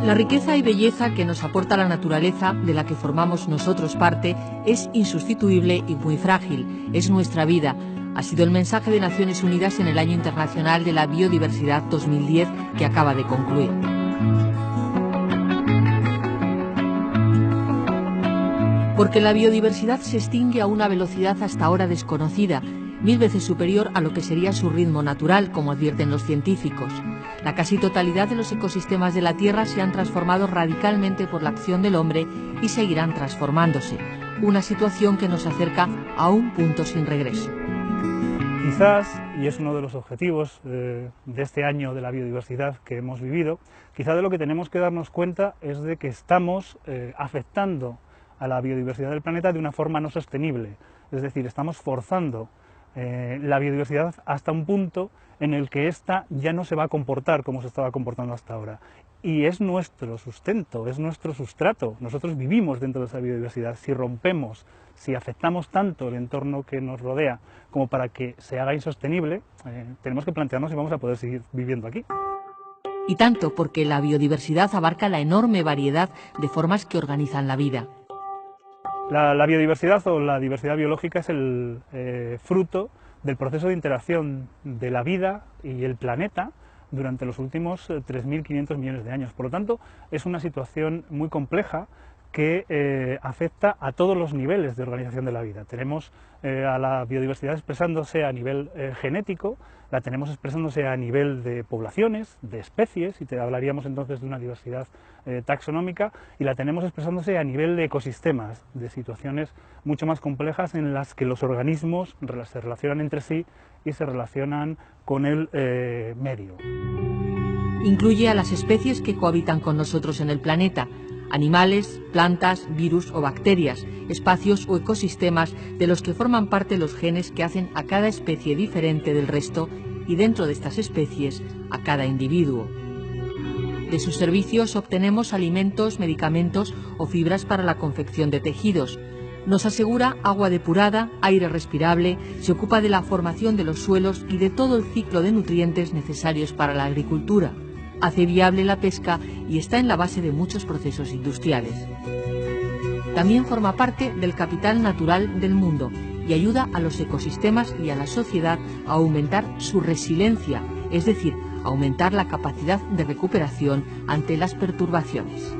La riqueza y belleza que nos aporta la naturaleza, de la que formamos nosotros parte, es insustituible y muy frágil. Es nuestra vida. Ha sido el mensaje de Naciones Unidas en el Año Internacional de la Biodiversidad 2010 que acaba de concluir. Porque la biodiversidad se extingue a una velocidad hasta ahora desconocida, 1000 veces superior a lo que sería su ritmo natural, como advierten los científicos. La casi totalidad de los ecosistemas de la Tierra se han transformado radicalmente por la acción del hombre y seguirán transformándose. Una situación que nos acerca a un punto sin regreso. Quizás, y es uno de los objetivos de este año de la biodiversidad que hemos vivido, quizás de lo que tenemos que darnos cuenta es de que estamos afectando a la biodiversidad del planeta de una forma no sostenible. Es decir, estamos forzando la biodiversidad hasta un punto en el que ésta ya no se va a comportar como se estaba comportando hasta ahora. Y es nuestro sustento, es nuestro sustrato. Nosotros vivimos dentro de esa biodiversidad. Si rompemos, si afectamos tanto el entorno que nos rodea como para que se haga insostenible, tenemos que plantearnos si vamos a poder seguir viviendo aquí. Y tanto porque la biodiversidad abarca la enorme variedad de formas que organizan la vida. La biodiversidad o la diversidad biológica es el fruto del proceso de interacción de la vida y el planeta durante los últimos 3.500 millones de años. Por lo tanto, es una situación muy compleja que afecta a todos los niveles de organización de la vida. Tenemos a la biodiversidad expresándose a nivel genético, la tenemos expresándose a nivel de poblaciones, de especies, y te hablaríamos entonces de una diversidad taxonómica, y la tenemos expresándose a nivel de ecosistemas, de situaciones mucho más complejas en las que los organismos se relacionan entre sí y se relacionan con el medio. Incluye a las especies que cohabitan con nosotros en el planeta, animales, plantas, virus o bacterias, espacios o ecosistemas de los que forman parte los genes que hacen a cada especie diferente del resto y dentro de estas especies a cada individuo. De sus servicios obtenemos alimentos, medicamentos o fibras para la confección de tejidos. Nos asegura agua depurada, aire respirable, se ocupa de la formación de los suelos y de todo el ciclo de nutrientes necesarios para la agricultura. Hace viable la pesca y está en la base de muchos procesos industriales. También forma parte del capital natural del mundo y ayuda a los ecosistemas y a la sociedad a aumentar su resiliencia, es decir, aumentar la capacidad de recuperación ante las perturbaciones.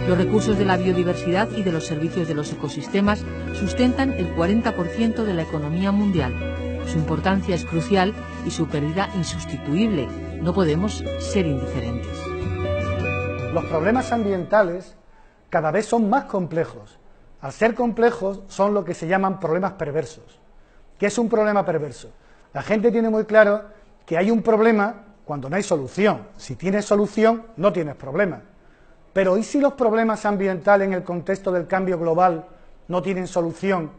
Los recursos de la biodiversidad y de los servicios de los ecosistemas sustentan el 40% de la economía mundial. Su importancia es crucial y su pérdida insustituible. No podemos ser indiferentes. Los problemas ambientales cada vez son más complejos. Al ser complejos son lo que se llaman problemas perversos. ¿Qué es un problema perverso? La gente tiene muy claro que hay un problema cuando no hay solución. Si tienes solución, no tienes problema. Pero ¿y si los problemas ambientales en el contexto del cambio global no tienen solución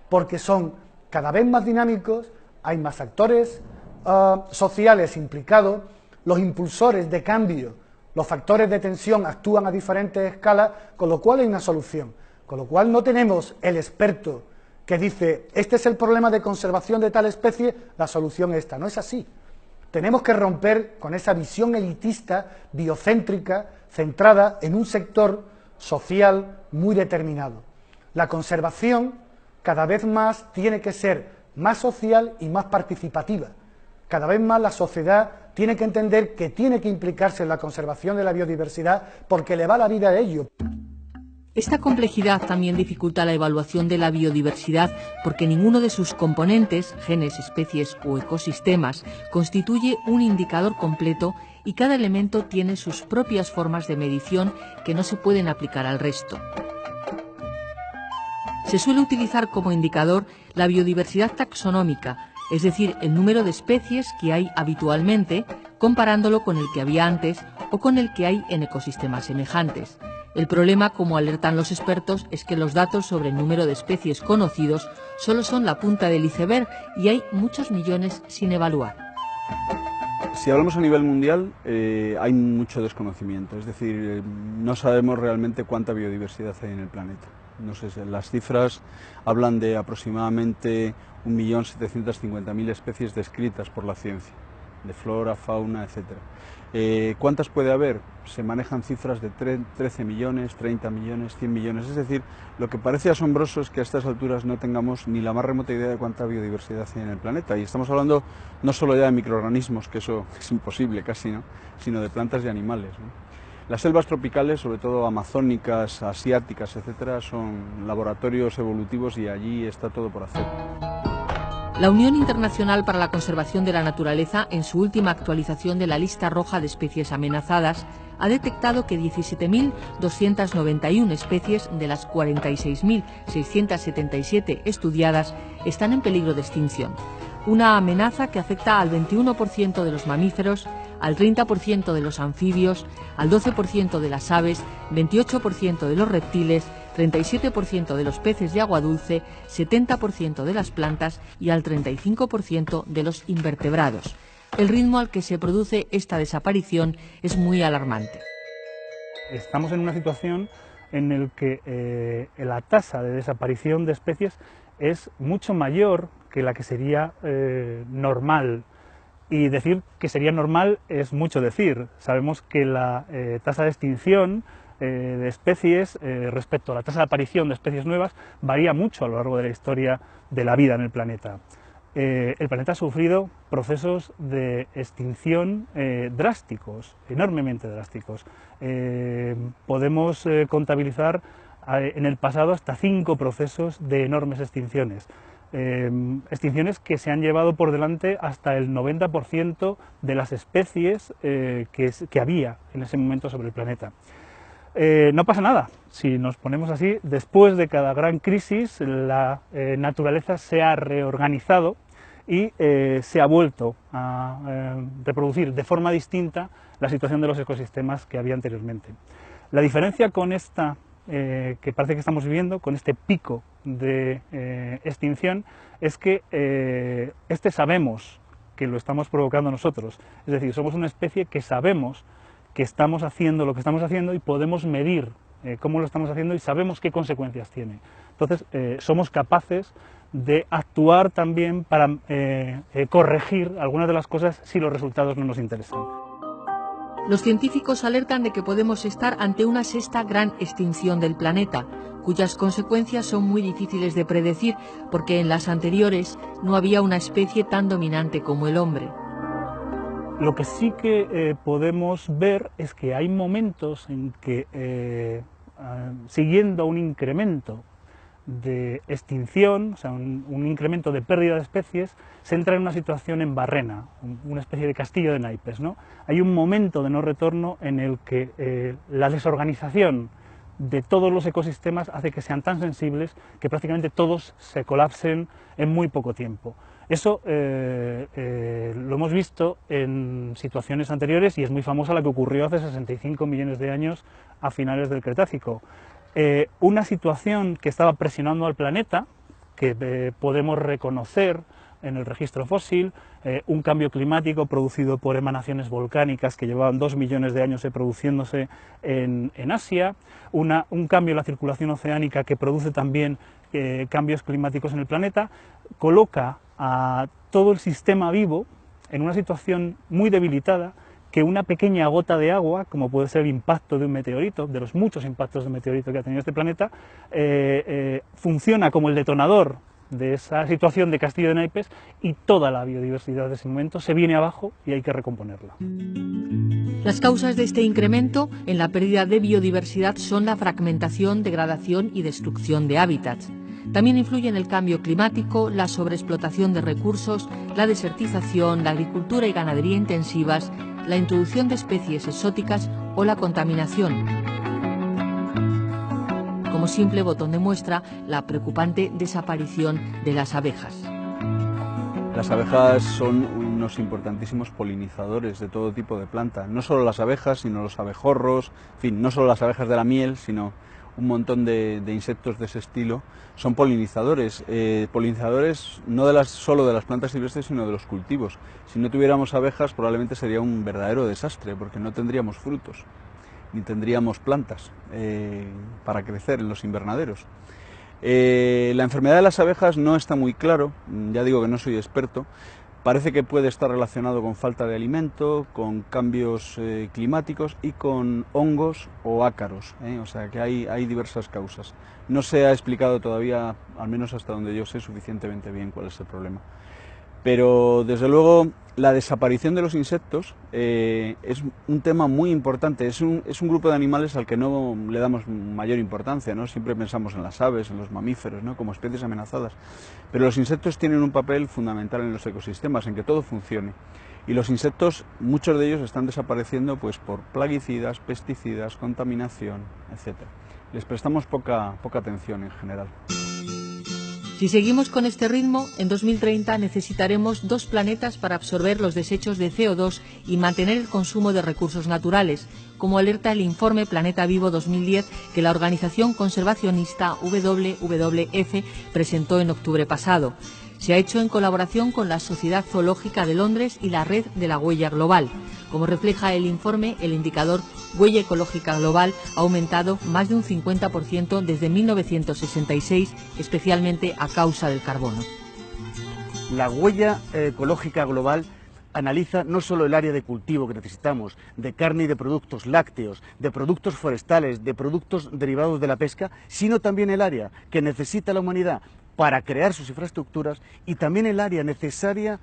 porque son cada vez más dinámicos, hay más actores sociales implicados, los impulsores de cambio, los factores de tensión actúan a diferentes escalas, con lo cual hay una solución, con lo cual no tenemos el experto que dice, este es el problema de conservación de tal especie, la solución es esta, no es así. Tenemos que romper con esa visión elitista, biocéntrica, centrada en un sector social muy determinado. La conservación cada vez más tiene que ser más social y más participativa. Cada vez más la sociedad tiene que entender que tiene que implicarse en la conservación de la biodiversidad porque le va la vida a ello. Esta complejidad también dificulta la evaluación de la biodiversidad porque ninguno de sus componentes, genes, especies o ecosistemas, constituye un indicador completo y cada elemento tiene sus propias formas de medición que no se pueden aplicar al resto. Se suele utilizar como indicador la biodiversidad taxonómica, es decir, el número de especies que hay habitualmente, comparándolo con el que había antes o con el que hay en ecosistemas semejantes. El problema, como alertan los expertos, es que los datos sobre el número de especies conocidos solo son la punta del iceberg y hay muchos millones sin evaluar. Si hablamos a nivel mundial, hay mucho desconocimiento, es decir, no sabemos realmente cuánta biodiversidad hay en el planeta. No sé, las cifras hablan de aproximadamente 1.750.000 especies descritas por la ciencia. de flora, fauna, etcétera. ¿Cuántas puede haber? Se manejan cifras de 13 millones, 30 millones, 100 millones, es decir, lo que parece asombroso es que a estas alturas no tengamos ni la más remota idea de cuánta biodiversidad hay en el planeta, y estamos hablando no solo ya de microorganismos, que eso es imposible casi, ¿no?, sino de plantas y animales, ¿no? Las selvas tropicales, sobre todo amazónicas, asiáticas, etcétera, son laboratorios evolutivos y allí está todo por hacer. La Unión Internacional para la Conservación de la Naturaleza, en su última actualización de la lista roja de especies amenazadas, ha detectado que 17.291 especies de las 46.677 estudiadas están en peligro de extinción. Una amenaza que afecta al 21% de los mamíferos, al 30% de los anfibios, al 12% de las aves, 28% de los reptiles, 37% de los peces de agua dulce, 70% de las plantas y al 35% de los invertebrados. El ritmo al que se produce esta desaparición es muy alarmante. Estamos en una situación en la que la tasa de desaparición de especies es mucho mayor que la que sería normal. Y decir que sería normal es mucho decir. Sabemos que la tasa de extinción de especies respecto a la tasa de aparición de especies nuevas varía mucho a lo largo de la historia de la vida en el planeta. El planeta ha sufrido procesos de extinción drásticos, enormemente drásticos. Podemos contabilizar en el pasado hasta 5 procesos de enormes extinciones. Extinciones que se han llevado por delante hasta el 90% de las especies que había en ese momento sobre el planeta. No pasa nada, si nos ponemos así, después de cada gran crisis la naturaleza se ha reorganizado y se ha vuelto a reproducir de forma distinta la situación de los ecosistemas que había anteriormente. La diferencia con esta que parece que estamos viviendo, con este pico de extinción, es que sabemos que lo estamos provocando nosotros. Es decir, somos una especie que sabemos que estamos haciendo lo que estamos haciendo y podemos medir cómo lo estamos haciendo y sabemos qué consecuencias tiene. Entonces, somos capaces de actuar también para corregir algunas de las cosas si los resultados no nos interesan. Los científicos alertan de que podemos estar ante una sexta gran extinción del planeta, cuyas consecuencias son muy difíciles de predecir porque en las anteriores no había una especie tan dominante como el hombre. Lo que sí que podemos ver es que hay momentos en que, siguiendo un incremento de extinción, o sea, un incremento de pérdida de especies, se entra en una situación en barrena, una especie de castillo de naipes, ¿no? Hay un momento de no retorno en el que la desorganización de todos los ecosistemas hace que sean tan sensibles que prácticamente todos se colapsen en muy poco tiempo. Eso lo hemos visto en situaciones anteriores y es muy famosa la que ocurrió hace 65 millones de años a finales del Cretácico. Una situación que estaba presionando al planeta, que podemos reconocer en el registro fósil, un cambio climático producido por emanaciones volcánicas que llevaban 2 millones de años produciéndose en Asia, un cambio en la circulación oceánica que produce también cambios climáticos en el planeta, coloca a todo el sistema vivo en una situación muy debilitada, que una pequeña gota de agua, como puede ser el impacto de un meteorito, de los muchos impactos de meteorito que ha tenido este planeta, funciona como el detonador de esa situación de castillo de naipes y toda la biodiversidad de ese momento se viene abajo y hay que recomponerla. Las causas de este incremento en la pérdida de biodiversidad son la fragmentación, degradación y destrucción de hábitats. También influyen el cambio climático, la sobreexplotación de recursos, la desertización, la agricultura y ganadería intensivas, la introducción de especies exóticas o la contaminación. Como simple botón de muestra, la preocupante desaparición de las abejas. Las abejas son unos importantísimos polinizadores de todo tipo de planta. No solo las abejas, sino los abejorros, en fin, no solo las abejas de la miel, sino un montón de insectos de ese estilo, son polinizadores. Polinizadores no solo de las plantas silvestres, sino de los cultivos. Si no tuviéramos abejas, probablemente sería un verdadero desastre, porque no tendríamos frutos, ni tendríamos plantas para crecer en los invernaderos. La enfermedad de las abejas no está muy claro, ya digo que no soy experto. Parece que puede estar relacionado con falta de alimento, con cambios climáticos y con hongos o ácaros, o sea que hay diversas causas. No se ha explicado todavía, al menos hasta donde yo sé, suficientemente bien cuál es el problema. Pero desde luego la desaparición de los insectos es un tema muy importante, es un grupo de animales al que no le damos mayor importancia, ¿no? Siempre pensamos en las aves, en los mamíferos, ¿no? Como especies amenazadas, pero los insectos tienen un papel fundamental en los ecosistemas, en que todo funcione. Y los insectos, muchos de ellos están desapareciendo pues, por plaguicidas, pesticidas, contaminación, etc. Les prestamos poca atención en general. Si seguimos con este ritmo, en 2030 necesitaremos 2 planetas para absorber los desechos de CO2 y mantener el consumo de recursos naturales, como alerta el informe Planeta Vivo 2010 que la organización conservacionista WWF presentó en octubre pasado. Se ha hecho en colaboración con la Sociedad Zoológica de Londres y la Red de la Huella Global. Como refleja el informe, el indicador Huella Ecológica Global ha aumentado más de un 50% desde 1966, especialmente a causa del carbono. La huella ecológica global analiza no solo el área de cultivo que necesitamos, de carne y de productos lácteos, de productos forestales, de productos derivados de la pesca, sino también el área que necesita la humanidad para crear sus infraestructuras y también el área necesaria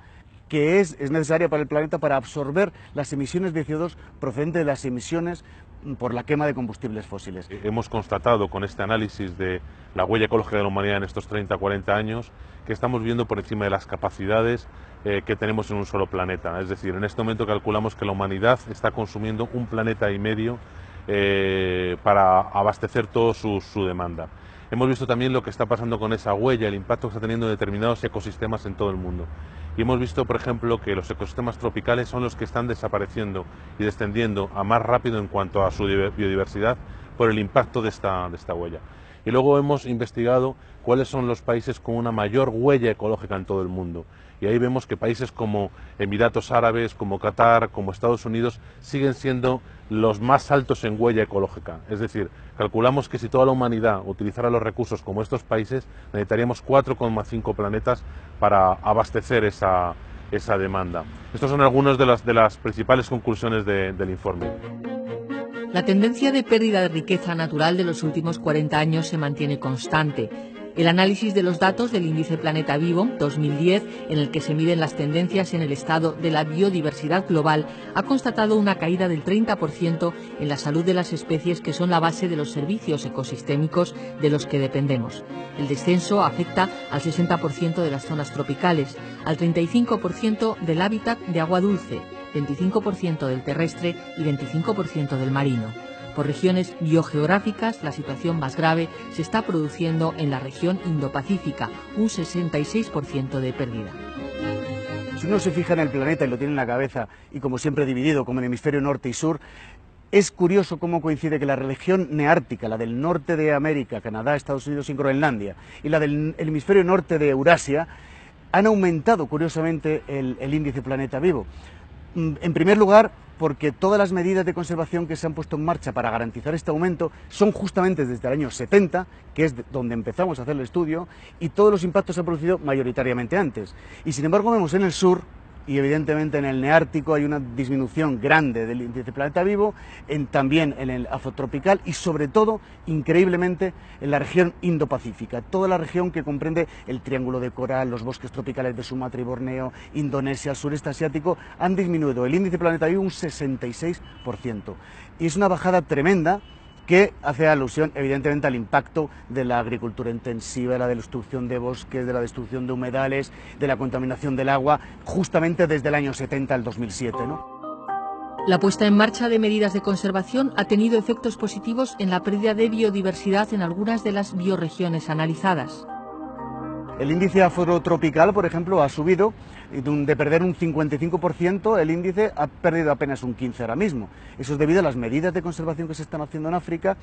que es necesaria para el planeta para absorber las emisiones de CO2 procedentes de las emisiones por la quema de combustibles fósiles. Hemos constatado con este análisis de la huella ecológica de la humanidad en estos 30-40 años que estamos viendo por encima de las capacidades que tenemos en un solo planeta. Es decir, en este momento calculamos que la humanidad está consumiendo 1,5 planetas para abastecer toda su demanda. Hemos visto también lo que está pasando con esa huella, el impacto que está teniendo en determinados ecosistemas en todo el mundo. Y hemos visto, por ejemplo, que los ecosistemas tropicales son los que están desapareciendo y descendiendo a más rápido en cuanto a su biodiversidad por el impacto de esta huella. Y luego hemos investigado cuáles son los países con una mayor huella ecológica en todo el mundo. Y ahí vemos que países como Emiratos Árabes, como Qatar, como Estados Unidos, siguen siendo los más altos en huella ecológica. Es decir, calculamos que si toda la humanidad utilizara los recursos como estos países, necesitaríamos 4,5 planetas para abastecer esa demanda. Estas son algunas de las principales conclusiones del informe. La tendencia de pérdida de riqueza natural de los últimos 40 años se mantiene constante. El análisis de los datos del Índice Planeta Vivo 2010, en el que se miden las tendencias en el estado de la biodiversidad global, ha constatado una caída del 30% en la salud de las especies que son la base de los servicios ecosistémicos de los que dependemos. El descenso afecta al 60% de las zonas tropicales, al 35% del hábitat de agua dulce, 25% del terrestre y 25% del marino. Por regiones biogeográficas, la situación más grave se está produciendo en la región Indo-Pacífica, un 66% de pérdida. Si uno se fija en el planeta y lo tiene en la cabeza, y como siempre dividido como en hemisferio norte y sur, es curioso cómo coincide que la región neártica, la del norte de América, Canadá, Estados Unidos y Groenlandia, y la del hemisferio norte de Eurasia, han aumentado curiosamente el índice Planeta Vivo. En primer lugar, porque todas las medidas de conservación que se han puesto en marcha para garantizar este aumento son justamente desde el año 70, que es donde empezamos a hacer el estudio, y todos los impactos se han producido mayoritariamente antes. Y sin embargo vemos en el sur, y evidentemente en el Neártico hay una disminución grande del índice Planeta Vivo, también en el afrotropical y sobre todo, increíblemente, en la región Indo-Pacífica, toda la región que comprende el Triángulo de Coral, los bosques tropicales de Sumatra y Borneo, Indonesia, el sureste asiático, han disminuido el índice Planeta Vivo un 66%. Y es una bajada tremenda que hace alusión evidentemente al impacto de la agricultura intensiva, de la destrucción de bosques, de la destrucción de humedales, de la contaminación del agua, justamente desde el año 70 al 2007, ¿no? La puesta en marcha de medidas de conservación ha tenido efectos positivos en la pérdida de biodiversidad en algunas de las bioregiones analizadas. El índice afrotropical, por ejemplo, ha subido, de perder un 55%, el índice ha perdido apenas un 15% ahora mismo. Eso es debido a las medidas de conservación que se están haciendo en África,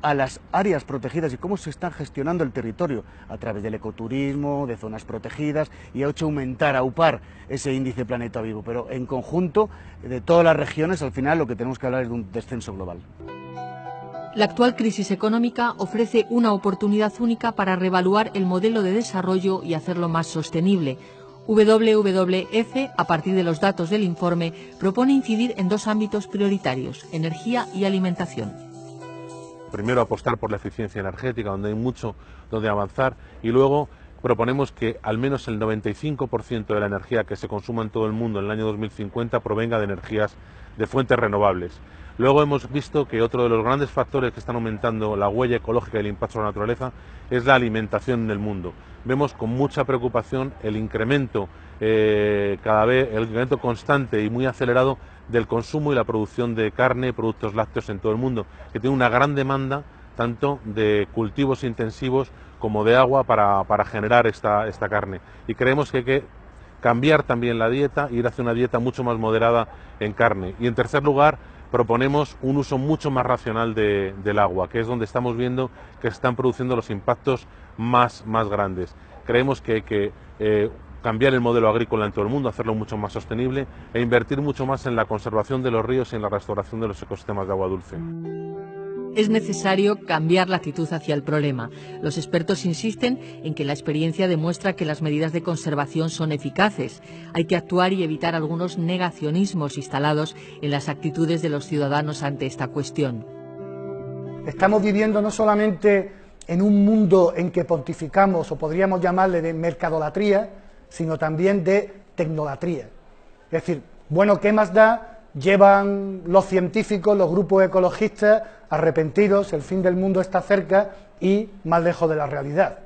a las áreas protegidas y cómo se está gestionando el territorio a través del ecoturismo, de zonas protegidas, y ha hecho aumentar, aupar ese índice Planeta Vivo. Pero en conjunto, de todas las regiones, al final lo que tenemos que hablar es de un descenso global. La actual crisis económica ofrece una oportunidad única para reevaluar el modelo de desarrollo y hacerlo más sostenible. WWF, a partir de los datos del informe, propone incidir en dos ámbitos prioritarios: energía y alimentación. Primero, apostar por la eficiencia energética, donde hay mucho donde avanzar, y luego proponemos que al menos el 95% de la energía que se consuma en todo el mundo en el año 2050 provenga de energías de fuentes renovables. Luego hemos visto que otro de los grandes factores que están aumentando la huella ecológica y el impacto sobre la naturaleza es la alimentación en el mundo. Vemos con mucha preocupación el incremento el incremento constante y muy acelerado del consumo y la producción de carne y productos lácteos en todo el mundo, que tiene una gran demanda tanto de cultivos intensivos como de agua para generar esta carne. Y creemos que hay que cambiar también la dieta, ir hacia una dieta mucho más moderada en carne. Y en tercer lugar, proponemos un uso mucho más racional del agua, que es donde estamos viendo que se están produciendo los impactos más grandes. Creemos que hay que cambiar el modelo agrícola en todo el mundo, hacerlo mucho más sostenible e invertir mucho más en la conservación de los ríos y en la restauración de los ecosistemas de agua dulce. Es necesario cambiar la actitud hacia el problema. Los expertos insisten en que la experiencia demuestra que las medidas de conservación son eficaces. Hay que actuar y evitar algunos negacionismos instalados en las actitudes de los ciudadanos ante esta cuestión. Estamos viviendo no solamente en un mundo en que pontificamos, o podríamos llamarle de mercadolatría, sino también de tecnolatría. Es decir, bueno, ¿qué más da? Llevan los científicos, los grupos ecologistas arrepentidos, el fin del mundo está cerca y más lejos de la realidad.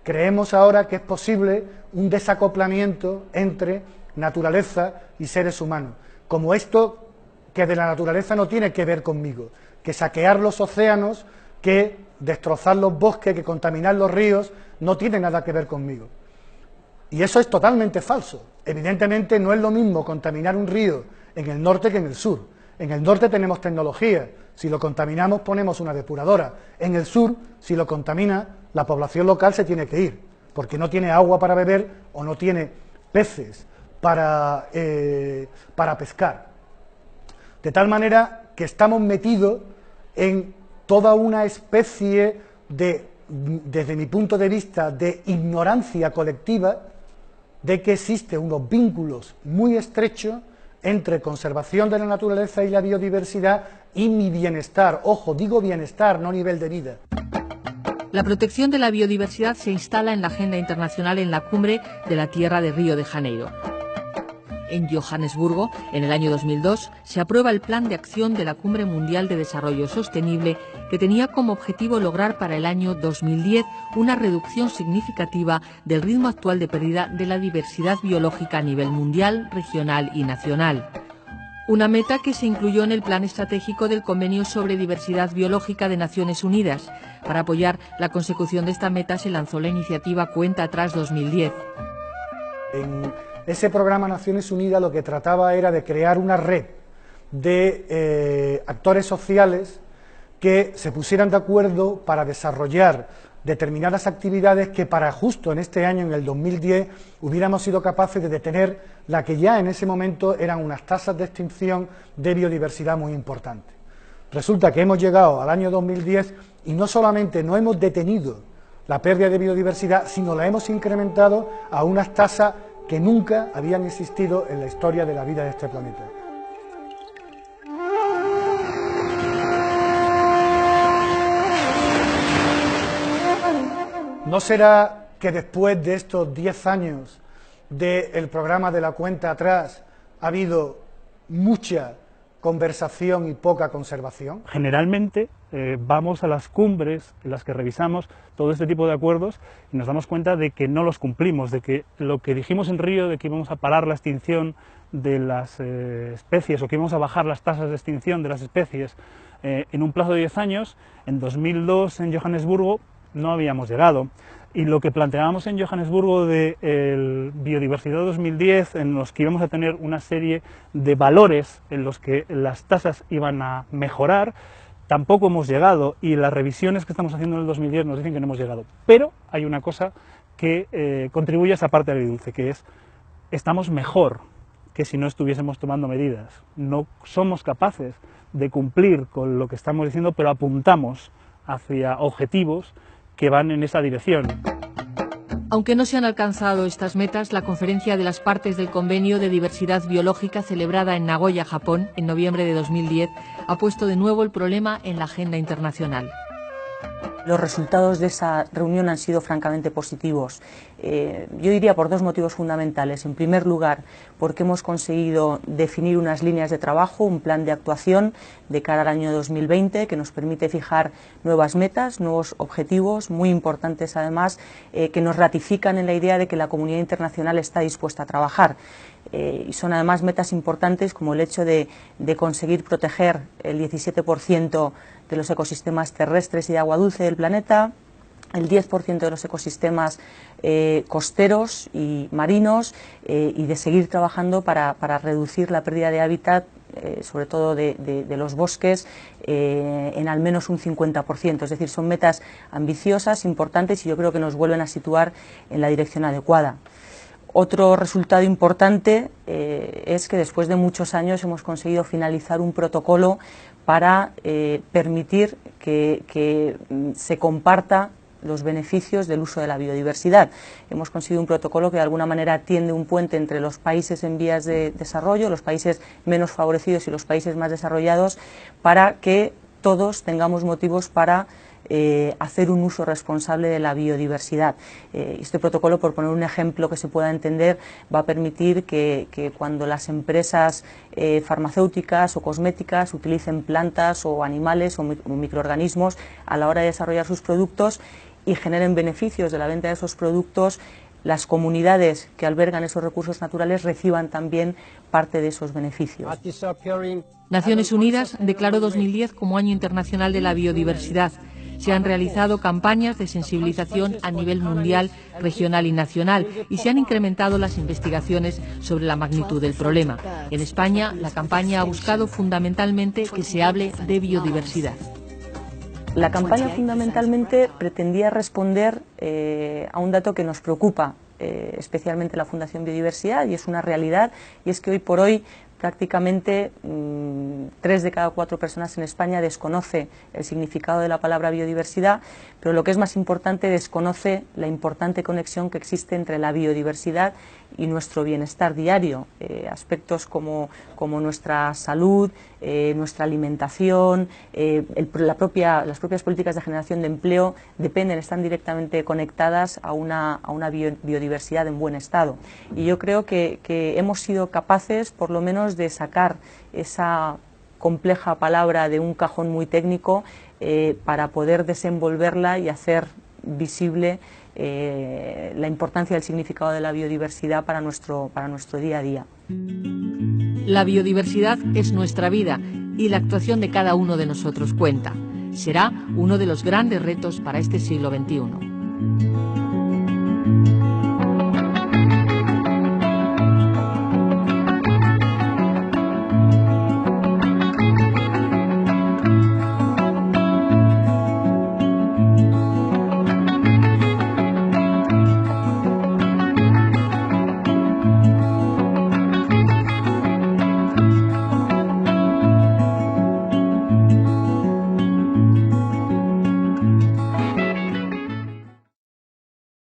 Creemos ahora que es posible un desacoplamiento entre naturaleza y seres humanos, como esto que de la naturaleza no tiene que ver conmigo, que saquear los océanos, que destrozar los bosques, que contaminar los ríos, no tiene nada que ver conmigo. Y eso es totalmente falso. Evidentemente no es lo mismo contaminar un río en el norte que en el sur. En el norte tenemos tecnología, si lo contaminamos ponemos una depuradora. En el sur, si lo contamina, la población local se tiene que ir, porque no tiene agua para beber o no tiene peces para pescar. De tal manera que estamos metidos en toda una especie de, desde mi punto de vista, de ignorancia colectiva de que existen unos vínculos muy estrechos entre conservación de la naturaleza y la biodiversidad y mi bienestar. Ojo, digo bienestar, no nivel de vida. La protección de la biodiversidad se instala en la agenda internacional en la Cumbre de la Tierra de Río de Janeiro. En Johannesburgo, en el año 2002, se aprueba el Plan de Acción de la Cumbre Mundial de Desarrollo Sostenible, que tenía como objetivo lograr para el año 2010 una reducción significativa del ritmo actual de pérdida de la diversidad biológica a nivel mundial, regional y nacional. Una meta que se incluyó en el Plan Estratégico del Convenio sobre Diversidad Biológica de Naciones Unidas. Para apoyar la consecución de esta meta se lanzó la iniciativa Cuenta Atrás 2010. Ese programa Naciones Unidas lo que trataba era de crear una red de actores sociales que se pusieran de acuerdo para desarrollar determinadas actividades que para justo en este año, en el 2010, hubiéramos sido capaces de detener la que ya en ese momento eran unas tasas de extinción de biodiversidad muy importantes. Resulta que hemos llegado al año 2010 y no solamente no hemos detenido la pérdida de biodiversidad, sino la hemos incrementado a unas tasas que nunca habían existido en la historia de la vida de este planeta. ¿No será que después de estos 10 años del programa de la Cuenta Atrás ha habido mucha conversación y poca conservación? Generalmente vamos a las cumbres en las que revisamos todo este tipo de acuerdos y nos damos cuenta de que no los cumplimos, de que lo que dijimos en Río de que íbamos a parar la extinción de las especies o que íbamos a bajar las tasas de extinción de las especies en un plazo de 10 años, en 2002 en Johannesburgo no habíamos llegado. Y lo que planteábamos en Johannesburgo de Biodiversidad 2010, en los que íbamos a tener una serie de valores en los que las tasas iban a mejorar, tampoco hemos llegado, y las revisiones que estamos haciendo en el 2010 nos dicen que no hemos llegado. Pero hay una cosa que contribuye a esa parte del dulce, que es, estamos mejor que si no estuviésemos tomando medidas. No somos capaces de cumplir con lo que estamos diciendo, pero apuntamos hacia objetivos que van en esa dirección. Aunque no se han alcanzado estas metas, la conferencia de las partes del Convenio de Diversidad Biológica celebrada en Nagoya, Japón, en noviembre de 2010, ha puesto de nuevo el problema en la agenda internacional. Los resultados de esa reunión han sido francamente positivos. Yo diría por dos motivos fundamentales. En primer lugar, porque hemos conseguido definir unas líneas de trabajo, un plan de actuación de cara al año 2020 que nos permite fijar nuevas metas, nuevos objetivos, muy importantes además, que nos ratifican en la idea de que la comunidad internacional está dispuesta a trabajar. Y son además metas importantes como el hecho de conseguir proteger el 17% de los ecosistemas terrestres y de agua dulce del planeta, el 10% de los ecosistemas costeros y marinos, y de seguir trabajando para reducir la pérdida de hábitat, sobre todo de los bosques, en al menos un 50%. Es decir, son metas ambiciosas, importantes, y yo creo que nos vuelven a situar en la dirección adecuada. Otro resultado importante es que después de muchos años hemos conseguido finalizar un protocolo para permitir que se comparta los beneficios del uso de la biodiversidad. Hemos conseguido un protocolo que de alguna manera tiende un puente entre los países en vías de desarrollo, los países menos favorecidos y los países más desarrollados, para que todos tengamos motivos para hacer un uso responsable de la biodiversidad. Este protocolo, por poner un ejemplo que se pueda entender, va a permitir que cuando las empresas farmacéuticas o cosméticas utilicen plantas o animales o microorganismos a la hora de desarrollar sus productos y generen beneficios de la venta de esos productos, las comunidades que albergan esos recursos naturales reciban también parte de esos beneficios. Naciones Unidas declaró 2010 como Año Internacional de la Biodiversidad. Se han realizado campañas de sensibilización a nivel mundial, regional y nacional, y se han incrementado las investigaciones sobre la magnitud del problema. En España, la campaña ha buscado fundamentalmente que se hable de biodiversidad. La campaña fundamentalmente pretendía responder a un dato que nos preocupa, especialmente la Fundación Biodiversidad, y es una realidad, y es que hoy por hoy prácticamente 3 de cada 4 personas en España desconoce el significado de la palabra biodiversidad, pero lo que es más importante, desconoce la importante conexión que existe entre la biodiversidad y nuestro bienestar diario. Aspectos como nuestra salud, nuestra alimentación, las propias políticas de generación de empleo están directamente conectadas a una biodiversidad en buen estado. Y yo creo que hemos sido capaces, por lo menos, de sacar esa compleja palabra de un cajón muy técnico para poder desenvolverla y hacer visible la importancia del significado de la biodiversidad para nuestro día a día. La biodiversidad es nuestra vida y la actuación de cada uno de nosotros cuenta. Será uno de los grandes retos para este siglo XXI.